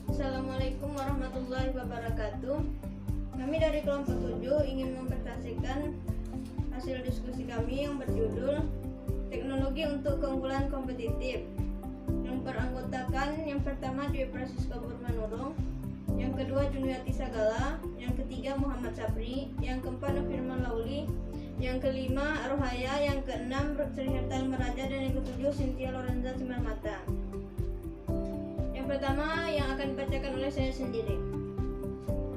Assalamualaikum warahmatullahi wabarakatuh. Kami dari kelompok 7 ingin mempresentasikan hasil diskusi kami yang berjudul Teknologi untuk Keunggulan Kompetitif, yang beranggotakan yang pertama Dwi Prasiska Burmanurung, yang kedua Juniati Sagala, yang ketiga Muhammad Sapri, yang keempat Nufirman Lauli, yang kelima Rohaya, yang keenam Sri Hertal Meraja, dan yang ketujuh Cynthia Lorenza Simarmata. Yang pertama yang akan dibacakan oleh saya sendiri.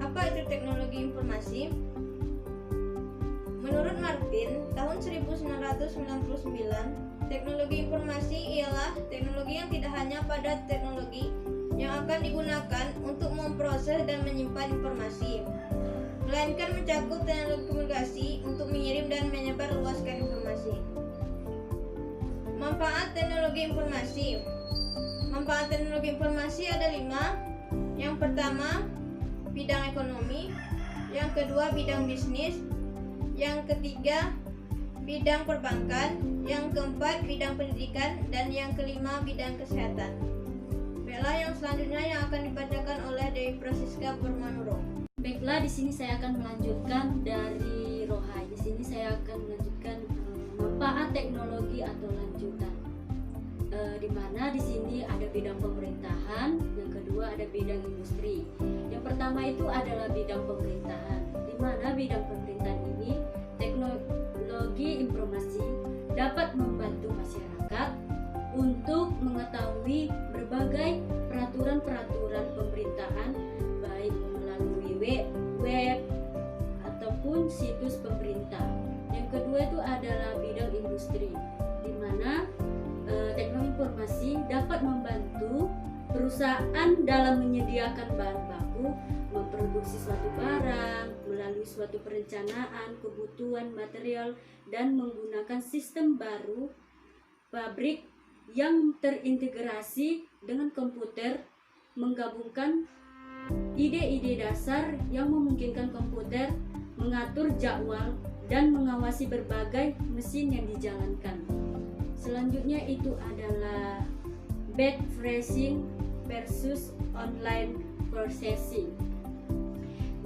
Apa itu teknologi informasi? Menurut Martin, tahun 1999, teknologi informasi ialah teknologi yang tidak hanya pada teknologi yang akan digunakan untuk memproses dan menyimpan informasi, melainkan mencakup teknologi komunikasi untuk mengirim dan menyebarluaskan informasi. Manfaat teknologi informasi. Manfaat teknologi informasi ada 5. Yang pertama, bidang ekonomi. Yang kedua, bidang bisnis. Yang ketiga, bidang perbankan. Yang keempat, bidang pendidikan. Dan yang kelima, bidang kesehatan. Baiklah, yang selanjutnya yang akan dibacakan oleh Dewi Prasiska Burmanurung. Baiklah, di sini saya akan melanjutkan dari Rohai. Di sini saya akan melanjutkan manfaat teknologi atau lanjutan. Di mana di sini ada bidang pemerintahan, yang kedua ada bidang industri. Yang pertama itu adalah bidang pemerintahan, di mana bidang pemerintahan ini teknologi informasi dapat membantu masyarakat untuk mengetahui berbagai peraturan-peraturan pemerintahan, baik melalui web ataupun situs pemerintah. Yang kedua itu adalah bidang industri, di mana teknologi informasi dapat membantu perusahaan dalam menyediakan bahan baku, memproduksi suatu barang melalui suatu perencanaan kebutuhan material dan menggunakan sistem baru pabrik yang terintegrasi dengan komputer, menggabungkan ide-ide dasar yang memungkinkan komputer mengatur jadwal dan mengawasi berbagai mesin yang dijalankan. Selanjutnya itu adalah batch tracing versus online processing,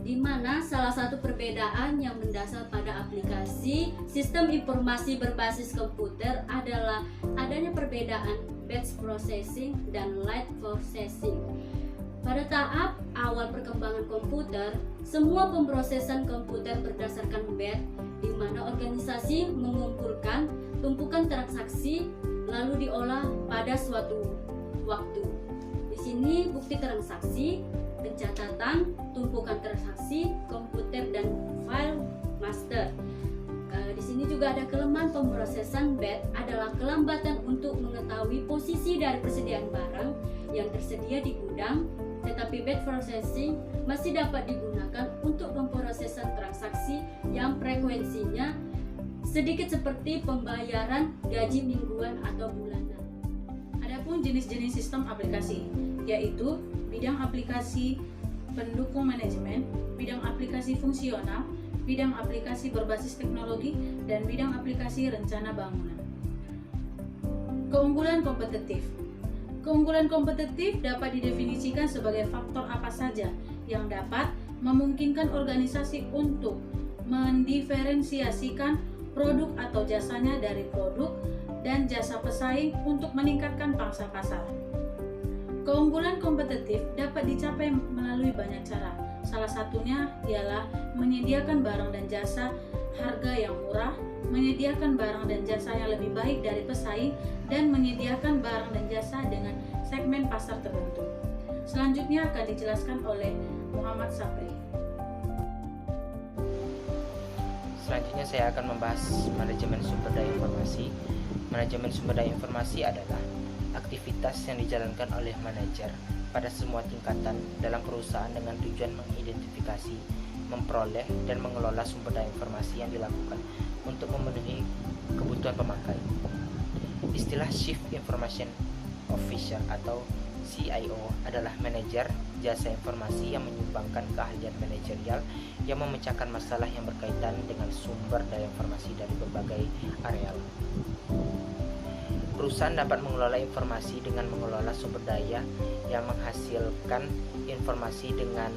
di mana salah satu perbedaan yang mendasar pada aplikasi sistem informasi berbasis komputer adalah adanya perbedaan batch processing dan light processing. Pada tahap awal perkembangan komputer, semua pemrosesan komputer berdasarkan batch, di mana organisasi mengumpulkan tumpukan transaksi lalu diolah pada suatu waktu. Di sini bukti transaksi, pencatatan, tumpukan transaksi, komputer dan file master. Di sini juga ada kelemahan pemrosesan batch adalah kelambatan untuk mengetahui posisi dari persediaan barang yang tersedia di gudang, tetapi batch processing masih dapat digunakan untuk pemrosesan transaksi yang frekuensinya sedikit seperti pembayaran gaji mingguan atau bulanan. Adapun jenis-jenis sistem aplikasi, yaitu bidang aplikasi pendukung manajemen, bidang aplikasi fungsional, bidang aplikasi berbasis teknologi, dan bidang aplikasi rencana bangunan. Keunggulan kompetitif. Keunggulan kompetitif dapat didefinisikan sebagai faktor apa saja yang dapat memungkinkan organisasi untuk mendiferensiasikan produk atau jasanya dari produk dan jasa pesaing untuk meningkatkan pangsa pasar. Keunggulan kompetitif dapat dicapai melalui banyak cara. Salah satunya ialah menyediakan barang dan jasa harga yang murah, menyediakan barang dan jasa yang lebih baik dari pesaing, dan menyediakan barang dan jasa dengan segmen pasar tertentu. Selanjutnya akan dijelaskan oleh Muhammad Sapri. Selanjutnya saya akan membahas manajemen sumber daya informasi. Manajemen sumber daya informasi adalah aktivitas yang dijalankan oleh manajer pada semua tingkatan dalam perusahaan dengan tujuan mengidentifikasi, memperoleh, dan mengelola sumber daya informasi yang dilakukan untuk memenuhi kebutuhan pemakai. Istilah Chief Information Officer atau CIO adalah manajer jasa informasi yang menyumbangkan keahlian manajerial yang memecahkan masalah yang berkaitan dengan sumber daya informasi dari berbagai areal. Perusahaan dapat mengelola informasi dengan mengelola sumber daya yang menghasilkan informasi, dengan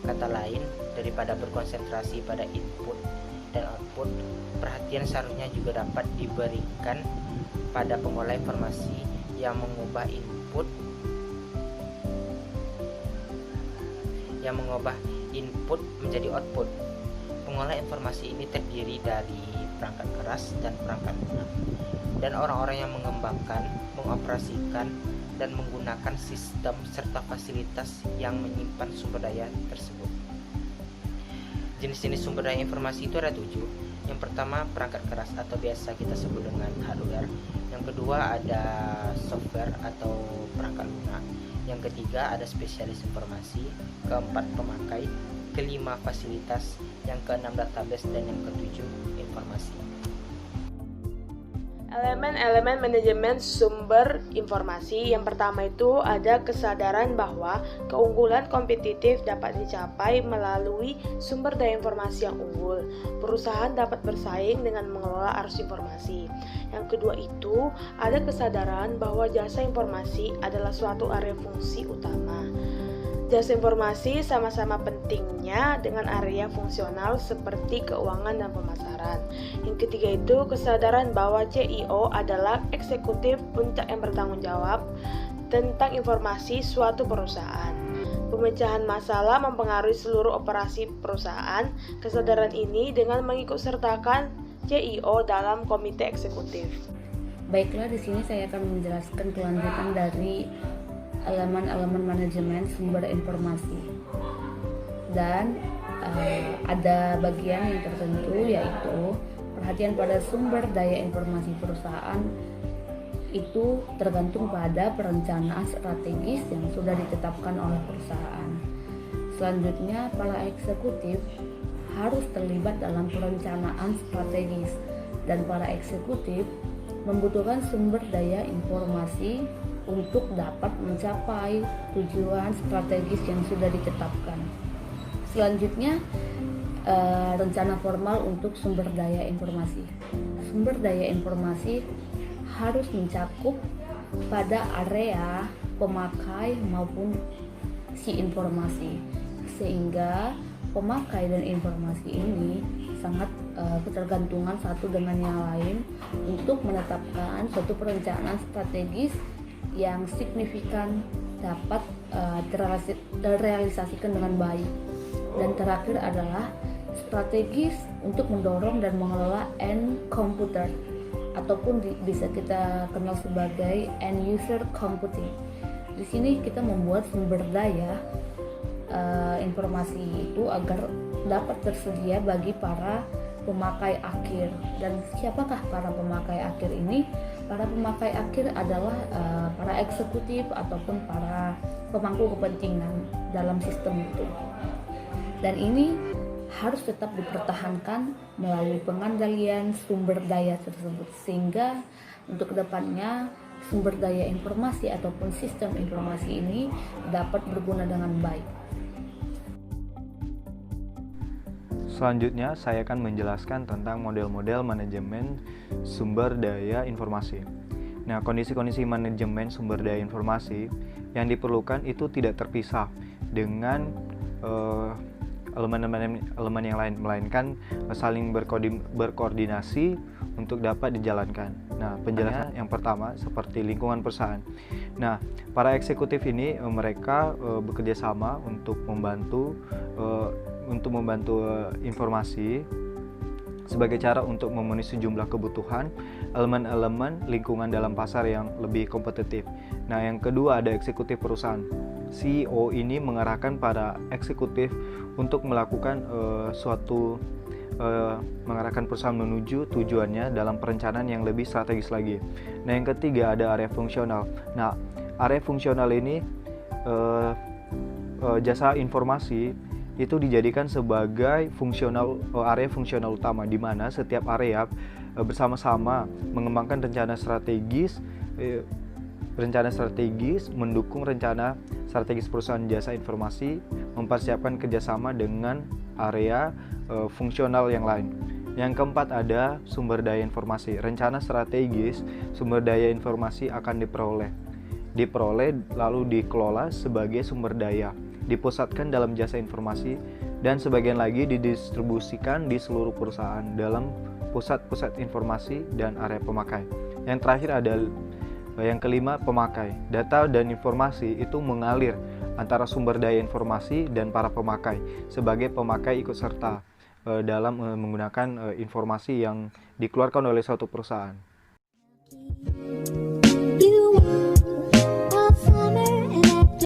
kata lain, daripada berkonsentrasi pada input dan output. Perhatian seharusnya juga dapat diberikan pada pengolah informasi yang mengubah input menjadi output. Pengolah informasi ini terdiri dari perangkat keras dan perangkat lunak, dan orang-orang yang mengembangkan, mengoperasikan, dan menggunakan sistem serta fasilitas yang menyimpan sumber daya tersebut. Jenis-jenis sumber daya informasi itu ada 7. Yang pertama, perangkat keras atau biasa kita sebut dengan hardware. Yang kedua, ada software atau perangkat lunak. Yang ketiga, ada spesialis informasi. Keempat, pemakai. Kelima, fasilitas. Yang keenam, database. Dan yang ketujuh, informasi. Elemen-elemen manajemen sumber informasi. Yang pertama itu ada kesadaran bahwa keunggulan kompetitif dapat dicapai melalui sumber daya informasi yang unggul. Perusahaan dapat bersaing dengan mengelola arus informasi. Yang kedua itu ada kesadaran bahwa jasa informasi adalah suatu area fungsi utama. Jasa informasi sama-sama pentingnya dengan area fungsional seperti keuangan dan pemasaran. Yang ketiga itu kesadaran bahwa CIO adalah eksekutif puncak yang bertanggung jawab tentang informasi suatu perusahaan. Pemecahan masalah mempengaruhi seluruh operasi perusahaan. Kesadaran ini dengan mengikutsertakan CIO dalam komite eksekutif. Baiklah, di sini saya akan menjelaskan kelanjutan dari elemen-elemen manajemen sumber informasi, dan ada bagian yang tertentu, yaitu perhatian pada sumber daya informasi perusahaan itu tergantung pada perencanaan strategis yang sudah ditetapkan oleh perusahaan. Selanjutnya, para eksekutif harus terlibat dalam perencanaan strategis, dan para eksekutif membutuhkan sumber daya informasi untuk dapat mencapai tujuan strategis yang sudah ditetapkan. Selanjutnya, rencana formal untuk sumber daya informasi. Sumber daya informasi harus mencakup pada area pemakai maupun si informasi, sehingga pemakai dan informasi ini sangat ketergantungan satu dengan yang lain untuk menetapkan suatu perencanaan strategis yang signifikan dapat terrealisasikan dengan baik. Dan terakhir adalah strategis untuk mendorong dan mengelola end computer, ataupun bisa kita kenal sebagai end user computing. Di sini kita membuat sumber daya informasi itu agar dapat tersedia bagi para pemakai akhir. Dan siapakah para pemakai akhir ini? Para pemakai akhir adalah para eksekutif ataupun para pemangku kepentingan dalam sistem itu. Dan ini harus tetap dipertahankan melalui pengendalian sumber daya tersebut, sehingga untuk kedepannya sumber daya informasi ataupun sistem informasi ini dapat berguna dengan baik. Selanjutnya, saya akan menjelaskan tentang model-model manajemen sumber daya informasi. Nah, kondisi-kondisi manajemen sumber daya informasi yang diperlukan itu tidak terpisah dengan elemen yang lain, melainkan saling berkoordinasi untuk dapat dijalankan. Nah, penjelasan yang pertama seperti lingkungan perusahaan. Nah, para eksekutif ini mereka bekerja sama untuk membantu informasi sebagai cara untuk memenuhi sejumlah kebutuhan elemen-elemen lingkungan dalam pasar yang lebih kompetitif. Nah, yang kedua ada eksekutif perusahaan. CEO ini mengarahkan para eksekutif untuk melakukan mengarahkan perusahaan menuju tujuannya dalam perencanaan yang lebih strategis lagi. Nah, yang ketiga ada area fungsional. Nah, area fungsional ini jasa informasi itu dijadikan sebagai area fungsional utama, di mana setiap area bersama-sama mengembangkan rencana strategis mendukung rencana strategis perusahaan jasa informasi, mempersiapkan kerjasama dengan area fungsional yang lain. Yang keempat ada sumber daya informasi. Rencana strategis sumber daya informasi akan diperoleh lalu dikelola sebagai sumber daya, dipusatkan dalam jasa informasi, dan sebagian lagi didistribusikan di seluruh perusahaan dalam pusat-pusat informasi dan area pemakai. Yang terakhir ada yang kelima, pemakai. Data dan informasi itu mengalir antara sumber daya informasi dan para pemakai sebagai pemakai ikut serta dalam menggunakan informasi yang dikeluarkan oleh suatu perusahaan.